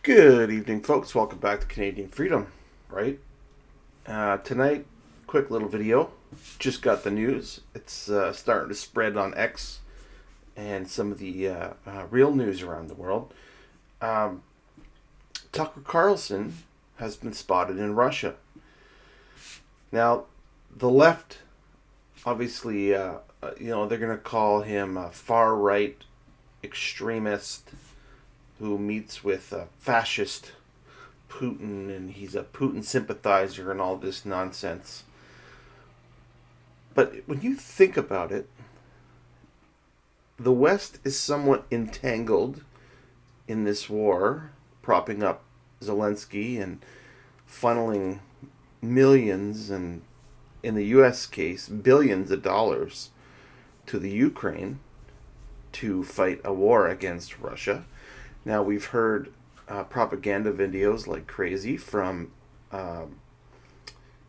Good evening, folks. Welcome back to Canadian Freedom. Right? Tonight, quick little video. Just got the news. It's starting to spread on X and some of the real news around the world. Tucker Carlson has been spotted in Russia. Now, the left, obviously, they're going to call him a far-right extremist who meets with a fascist Putin, and he's a Putin sympathizer and all this nonsense. But when you think about it, the West is somewhat entangled in this war, propping up Zelensky and funneling millions, and in the U.S. case, billions of dollars to the Ukraine to fight a war against Russia. Now, we've heard propaganda videos like crazy from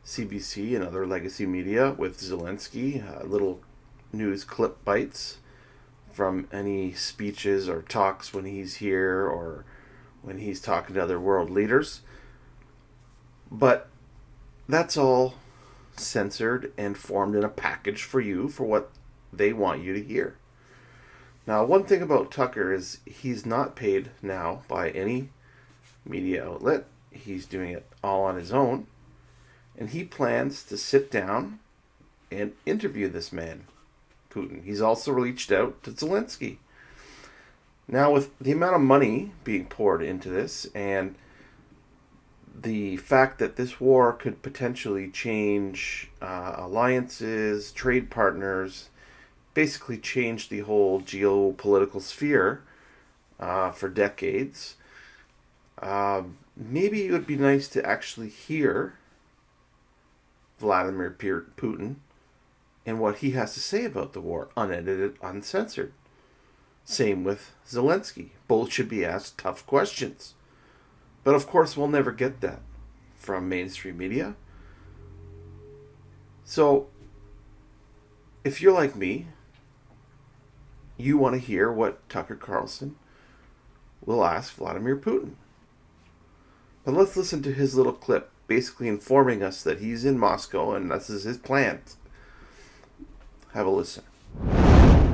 CBC and other legacy media with Zelensky, little news clip bites from any speeches or talks when he's here or when he's talking to other world leaders. But that's all censored and formed in a package for you for what they want you to hear. Now, one thing about Tucker is he's not paid now by any media outlet. He's doing it all on his own. And he plans to sit down and interview this man, Putin. He's also reached out to Zelensky. Now, with the amount of money being poured into this and the fact that this war could potentially change alliances, trade partners, basically changed the whole geopolitical sphere for decades. Maybe it would be nice to actually hear Vladimir Putin and what he has to say about the war, unedited, uncensored. Same with Zelensky. Both should be asked tough questions. But of course, we'll never get that from mainstream media. So, if you're like me, you want to hear what Tucker Carlson will ask Vladimir Putin. But let's listen to his little clip, basically informing us that he's in Moscow and this is his plan. Have a listen.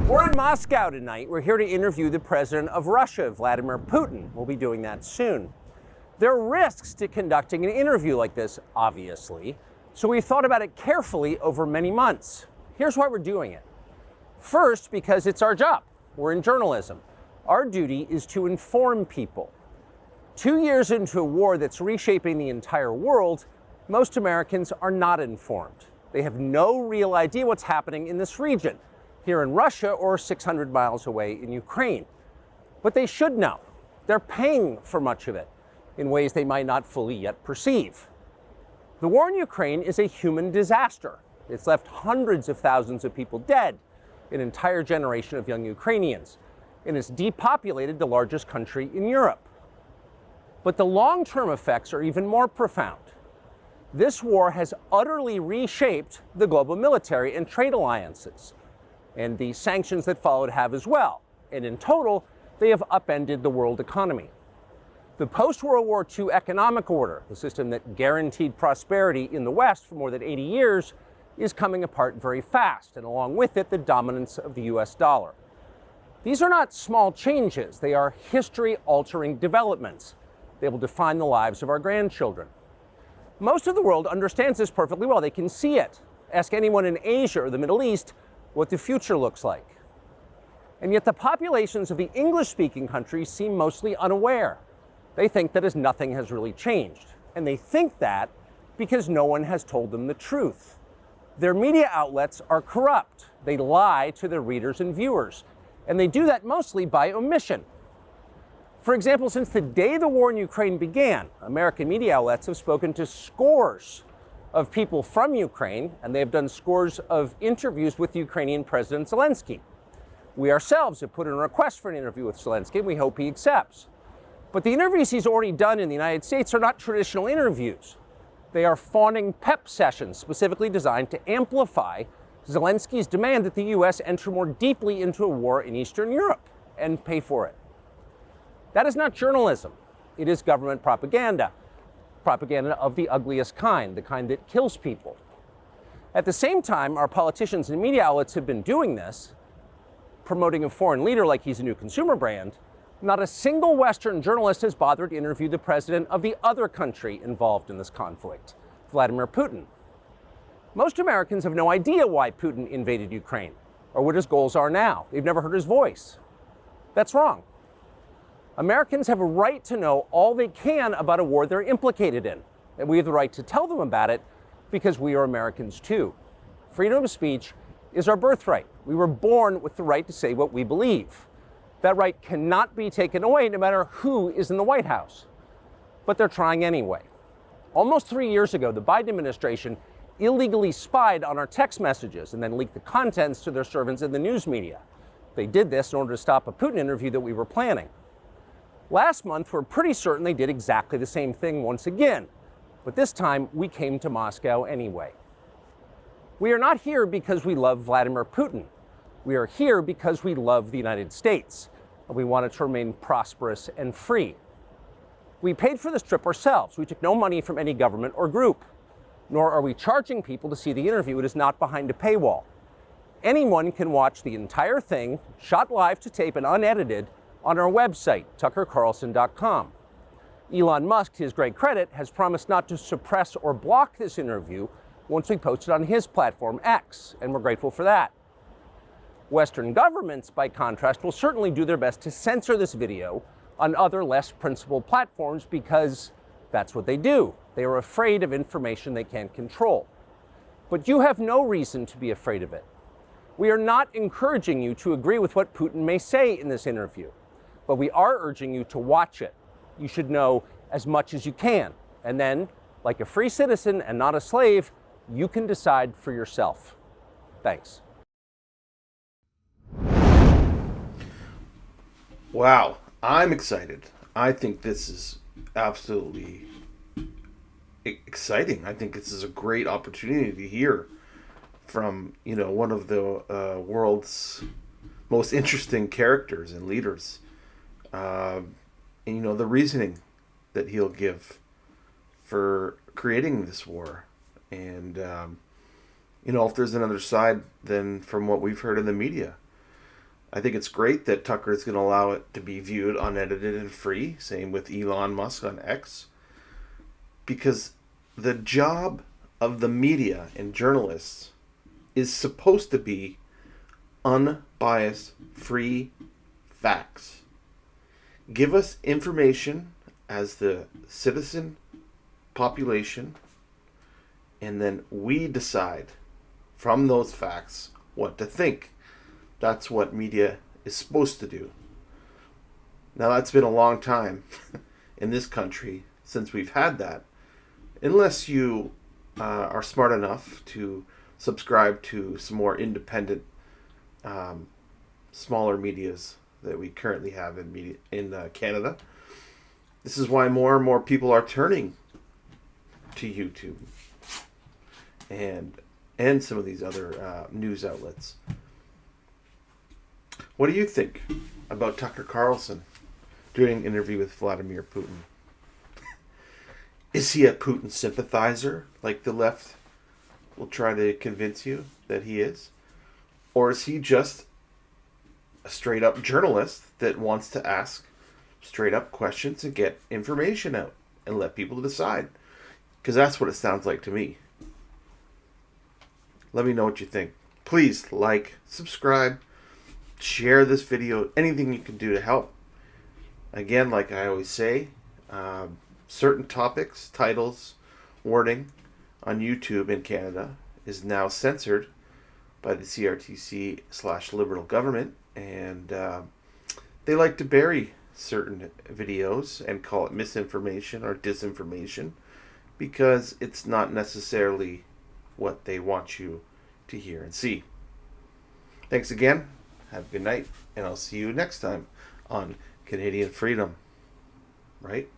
We're in Moscow tonight. We're here to interview the president of Russia, Vladimir Putin. We'll be doing that soon. There are risks to conducting an interview like this, obviously, so we've thought about it carefully over many months. Here's why we're doing it. First, because it's our job. We're in journalism. Our duty is to inform people. 2 years into a war that's reshaping the entire world, most Americans are not informed. They have no real idea what's happening in this region, here in Russia or 600 miles away in Ukraine. But they should know. They're paying for much of it in ways they might not fully yet perceive. The war in Ukraine is a human disaster. It's left hundreds of thousands of people dead, an entire generation of young Ukrainians, and it's depopulated the largest country in Europe. But the long-term effects are even more profound. This war has utterly reshaped the global military and trade alliances, and the sanctions that followed have as well. And in total, they have upended the world economy. The post-World War II economic order, the system that guaranteed prosperity in the West for more than 80 years, is coming apart very fast, and along with it, the dominance of the US dollar. These are not small changes. They are history-altering developments. They will define the lives of our grandchildren. Most of the world understands this perfectly well. They can see it. Ask anyone in Asia or the Middle East what the future looks like. And yet the populations of the English-speaking countries seem mostly unaware. They think that as nothing has really changed. And they think that because no one has told them the truth. Their media outlets are corrupt. They lie to their readers and viewers. And they do that mostly by omission. For example, since the day the war in Ukraine began, American media outlets have spoken to scores of people from Ukraine, and they've done scores of interviews with Ukrainian President Zelensky. We ourselves have put in a request for an interview with Zelensky, and we hope he accepts. But the interviews he's already done in the United States are not traditional interviews. They are fawning pep sessions specifically designed to amplify Zelensky's demand that the U.S. enter more deeply into a war in Eastern Europe and pay for it. That is not journalism. It is government propaganda. Propaganda of the ugliest kind, the kind that kills people. At the same time, our politicians and media outlets have been doing this, promoting a foreign leader like he's a new consumer brand. Not a single Western journalist has bothered to interview the president of the other country involved in this conflict, Vladimir Putin. Most Americans have no idea why Putin invaded Ukraine or what his goals are now. They've never heard his voice. That's wrong. Americans have a right to know all they can about a war they're implicated in, and we have the right to tell them about it because we are Americans too. Freedom of speech is our birthright. We were born with the right to say what we believe. That right cannot be taken away no matter who is in the White House. But they're trying anyway. Almost 3 years ago, the Biden administration illegally spied on our text messages and then leaked the contents to their servants in the news media. They did this in order to stop a Putin interview that we were planning. Last month, we're pretty certain they did exactly the same thing once again, but this time we came to Moscow anyway. We are not here because we love Vladimir Putin. We are here because we love the United States, and we want it to remain prosperous and free. We paid for this trip ourselves. We took no money from any government or group, nor are we charging people to see the interview. It is not behind a paywall. Anyone can watch the entire thing, shot live to tape and unedited, on our website, tuckercarlson.com. Elon Musk, to his great credit, has promised not to suppress or block this interview once we post it on his platform, X, and we're grateful for that. Western governments, by contrast, will certainly do their best to censor this video on other less principled platforms because that's what they do. They are afraid of information they can't control. But you have no reason to be afraid of it. We are not encouraging you to agree with what Putin may say in this interview, but we are urging you to watch it. You should know as much as you can. And then, like a free citizen and not a slave, you can decide for yourself. Thanks. Wow, I'm excited. I think this is absolutely exciting. I think this is a great opportunity to hear from, one of the world's most interesting characters and leaders. And, the reasoning that he'll give for creating this war. And, if there's another side than from what we've heard in the media. I think it's great that Tucker is going to allow it to be viewed unedited and free. Same with Elon Musk on X. Because the job of the media and journalists is supposed to be unbiased, free facts. Give us information as the citizen population, and then we decide from those facts what to think. That's what media is supposed to do. Now, that's been a long time in this country since we've had that. Unless you are smart enough to subscribe to some more independent, smaller medias that we currently have in Canada. This is why more and more people are turning to YouTube and some of these other news outlets. What do you think about Tucker Carlson doing an interview with Vladimir Putin? Is he a Putin sympathizer, like the left will try to convince you that he is? Or is he just a straight-up journalist that wants to ask straight-up questions and get information out and let people decide? Because that's what it sounds like to me. Let me know what you think. Please like, subscribe, share this video, anything you can do to help. Again, like I always say, certain topics, titles, wording on YouTube in Canada is now censored by the CRTC/liberal government, and they like to bury certain videos and call it misinformation or disinformation because it's not necessarily what they want you to hear and see. Thanks again. Have a good night, and I'll see you next time on Canadian Freedom. Right?